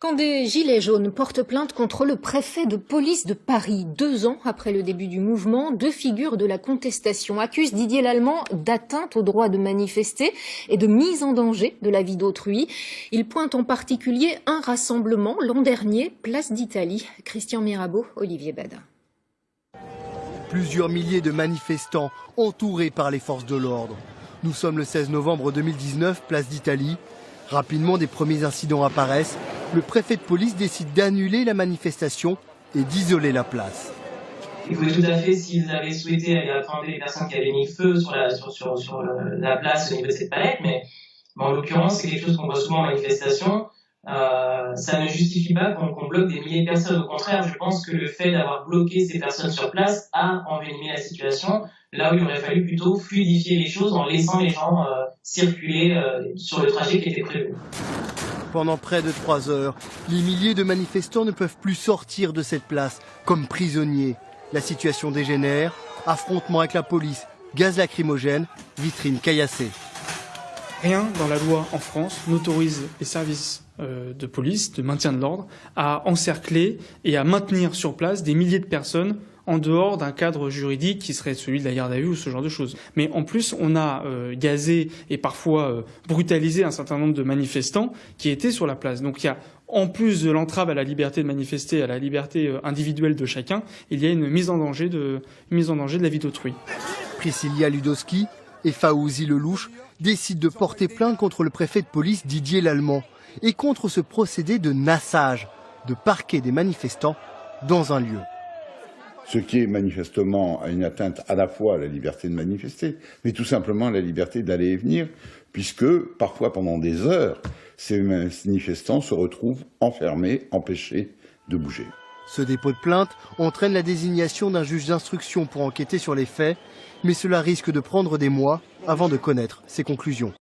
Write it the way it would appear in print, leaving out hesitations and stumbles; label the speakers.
Speaker 1: Quand des gilets jaunes portent plainte contre le préfet de police de Paris, 2 ans après le début du mouvement, 2 figures de la contestation accusent Didier Lallement d'atteinte au droit de manifester et de mise en danger de la vie d'autrui. Ils pointent en particulier un rassemblement l'an dernier, place d'Italie. Christian Mirabeau, Olivier Badin.
Speaker 2: Plusieurs milliers de manifestants entourés par les forces de l'ordre. Nous sommes le 16 novembre 2019, place d'Italie. Rapidement, des premiers incidents apparaissent. Le préfet de police décide d'annuler la manifestation et d'isoler la place.
Speaker 3: Ils pouvaient tout à fait, s'ils avaient souhaité, aller apprendre les personnes qui avaient mis feu sur la place au niveau de cette palette, mais en l'occurrence, c'est quelque chose qu'on voit souvent en manifestation. Ça ne justifie pas qu'on bloque des milliers de personnes. Au contraire, je pense que le fait d'avoir bloqué ces personnes sur place a envenimé la situation, là où il aurait fallu plutôt fluidifier les choses en laissant les gens circuler sur le trajet qui était prévu.
Speaker 2: Pendant près de 3 heures, les milliers de manifestants ne peuvent plus sortir de cette place comme prisonniers. La situation dégénère, affrontement avec la police, gaz lacrymogène, vitrines caillassées.
Speaker 4: Rien dans la loi en France n'autorise les services de police, de maintien de l'ordre, à encercler et à maintenir sur place des milliers de personnes en dehors d'un cadre juridique qui serait celui de la garde à vue ou ce genre de choses. Mais en plus, on a gazé et parfois brutalisé un certain nombre de manifestants qui étaient sur la place. Donc il y a, en plus de l'entrave à la liberté de manifester, à la liberté individuelle de chacun, il y a une mise en danger de la vie d'autrui.
Speaker 2: Priscilla Ludowski et Faouzi Lelouch décident de porter plainte contre le préfet de police Didier Lallement et contre ce procédé de nassage, de parquer des manifestants dans un lieu.
Speaker 5: Ce qui est manifestement une atteinte à la fois à la liberté de manifester, mais tout simplement à la liberté d'aller et venir, puisque parfois pendant des heures, ces manifestants se retrouvent enfermés, empêchés de bouger.
Speaker 2: Ce dépôt de plainte entraîne la désignation d'un juge d'instruction pour enquêter sur les faits, mais cela risque de prendre des mois avant de connaître ses conclusions.